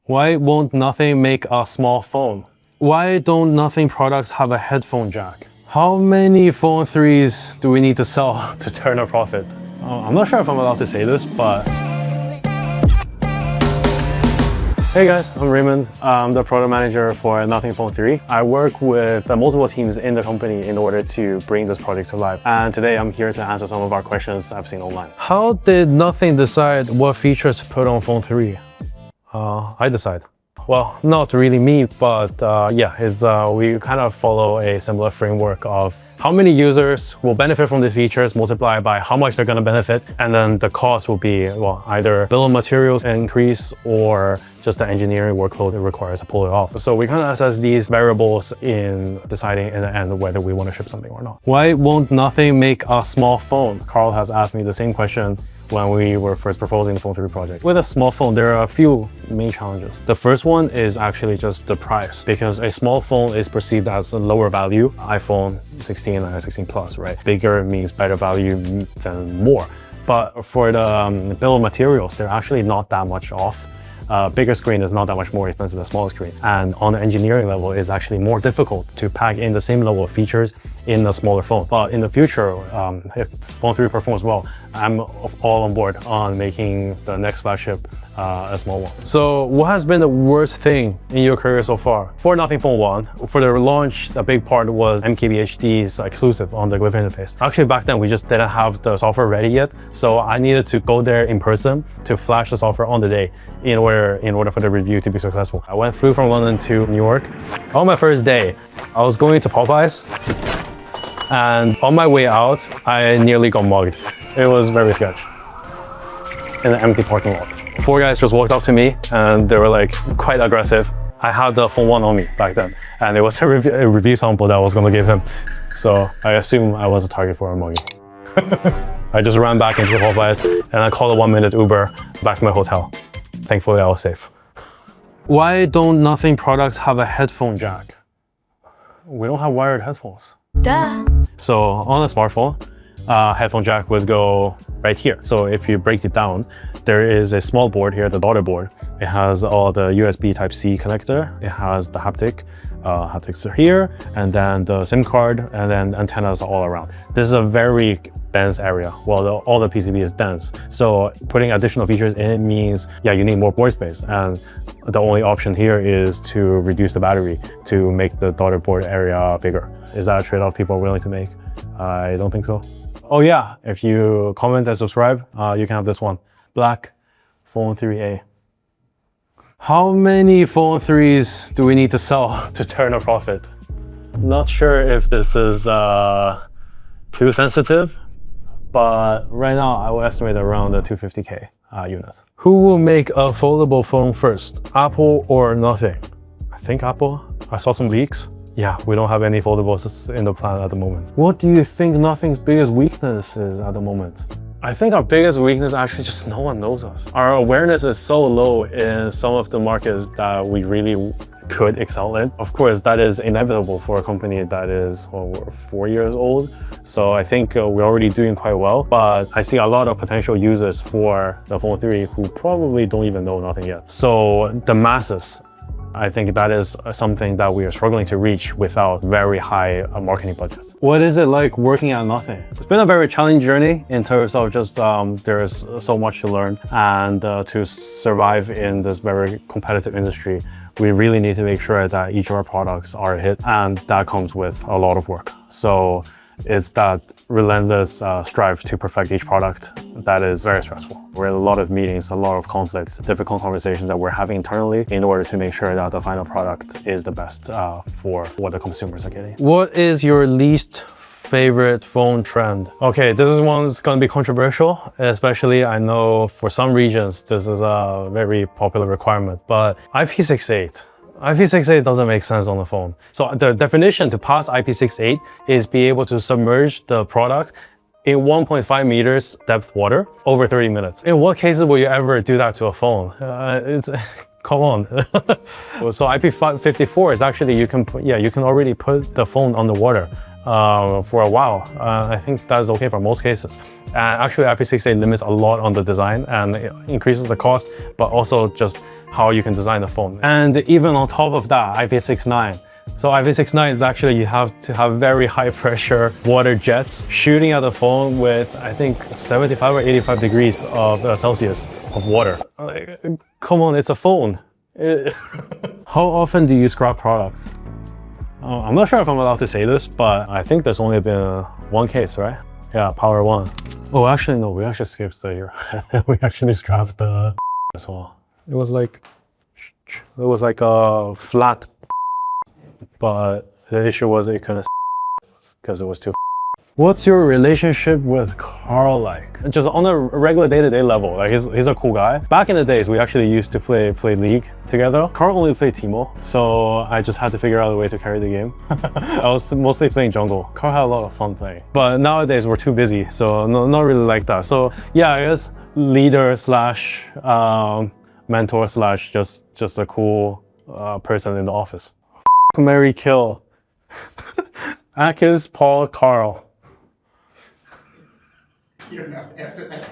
Why won't Nothing make a small phone? Why don't Nothing products have a headphone jack? How many phone 3s do we need to sell to turn a profit? I'm not sure if I'm allowed to say this, but... Hey guys, I'm Raymond. I'm the product manager for Nothing Phone 3. I work with multiple teams in the company in order to bring this project to life. And today I'm here to answer some of our questions I've seen online. How did Nothing decide what features to put on Phone 3? I decide. Well, not really me, but we kind of follow a similar framework of how many users will benefit from the features multiplied by how much they're going to benefit, and then the cost will be, well, either bill of materials increase or just the engineering workload it requires to pull it off. So we kind of assess these variables in deciding in the end whether we want to ship something or not. Why won't Nothing make a small phone? Carl has asked me the same question when we were first proposing the Phone 3 project. With a small phone, there are a few main challenges. The first one is actually just the price, because a small phone is perceived as a lower value. iPhone 16 and 16 Plus, right? Bigger means better value than more. But for the bill of materials, they're actually not that much off. Bigger screen is not that much more expensive than smaller screen. And on the engineering level, it's actually more difficult to pack in the same level of features in a smaller phone. But in the future, if Phone 3 performs well, I'm all on board on making the next flagship a small one. So what has been the worst thing in your career so far? For Nothing Phone 1, for the launch, a big part was MKBHD's exclusive on the Glyph interface. Actually, back then, we just didn't have the software ready yet. So I needed to go there in person to flash the software on the day in order for the review to be successful. I flew from London to New York. On my first day, I was going to Popeyes, and on my way out, I nearly got mugged. It was very sketch. In an empty parking lot. 4 guys just walked up to me and they were like quite aggressive. I had the Phone 1 on me back then, and it was a review sample that I was going to give him. So I assume I was a target for a mugging. I just ran back into the Popeyes and I called a 1-minute Uber back to my hotel. Thankfully, I was safe. Why don't Nothing products have a headphone jack? We don't have wired headphones. Duh. So on a smartphone, headphone jack would go right here. So if you break it down, there is a small board here, the daughter board. It has all the USB Type-C connector. It has the haptics are here, and then the SIM card, and then antennas all around. This is a very dense area. Well, all the PCB is dense. So putting additional features in it means, yeah, you need more board space. And the only option here is to reduce the battery to make the daughter board area bigger. Is that a trade-off people are willing to make? I don't think so. Oh yeah, if you comment and subscribe, you can have this one. Black Phone 3A. How many Phone 3s do we need to sell to turn a profit? Not sure if this is too sensitive, but right now I will estimate around the 250K units. Who will make a foldable phone first, Apple or Nothing? I think Apple. I saw some leaks. Yeah, we don't have any foldables in the plan at the moment. What do you think Nothing's biggest weakness is at the moment? I think our biggest weakness actually just no one knows us. Our awareness is so low in some of the markets that we really could excel in. Of course, that is inevitable for a company that is, well, we're 4 years old. So I think we're already doing quite well, but I see a lot of potential users for the Phone 3 who probably don't even know Nothing yet. So the masses, I think that is something that we are struggling to reach without very high marketing budgets. What is it like working at Nothing? It's been a very challenging journey in terms of just there's so much to learn, and to survive in this very competitive industry, we really need to make sure that each of our products are a hit, and that comes with a lot of work. So it's that relentless strive to perfect each product that is very stressful. We're in a lot of meetings, a lot of conflicts, difficult conversations that we're having internally in order to make sure that the final product is the best for what the consumers are getting. What is your least favorite phone trend? Okay, this is one that's going to be controversial, especially I know for some regions this is a very popular requirement, but IP68. IP68 doesn't make sense on the phone. So the definition to pass IP68 is be able to submerge the product in 1.5 meters depth water over 30 minutes. In what cases will you ever do that to a phone? Come on. So IP54 is actually, you can already put the phone underwater for a while. I think that's okay for most cases. And actually IP68 limits a lot on the design and it increases the cost, but also just how you can design the phone. And even on top of that, IP69. So IP69 is actually, you have to have very high pressure water jets shooting at the phone with, I think, 75 or 85 degrees of Celsius of water. Like, come on, it's a phone. How often do you scrap products? I'm not sure if I'm allowed to say this, but I think there's only been one case, right? Yeah, Power 1. Oh, actually, no, we actually skipped the year. We actually scrapped the as well. It was like a flat, but the issue was it couldn't because it was too. What's your relationship with Carl like? Just on a regular day-to-day level, like he's a cool guy. Back in the days, we actually used to play League together. Carl only played Teemo, so I just had to figure out a way to carry the game. I was mostly playing jungle. Carl had a lot of fun playing. But nowadays, we're too busy, so not really like that. So yeah, I guess leader slash mentor slash just a cool person in the office. Marry, kill. Akis, Paul, Carl. You don't have to answer that.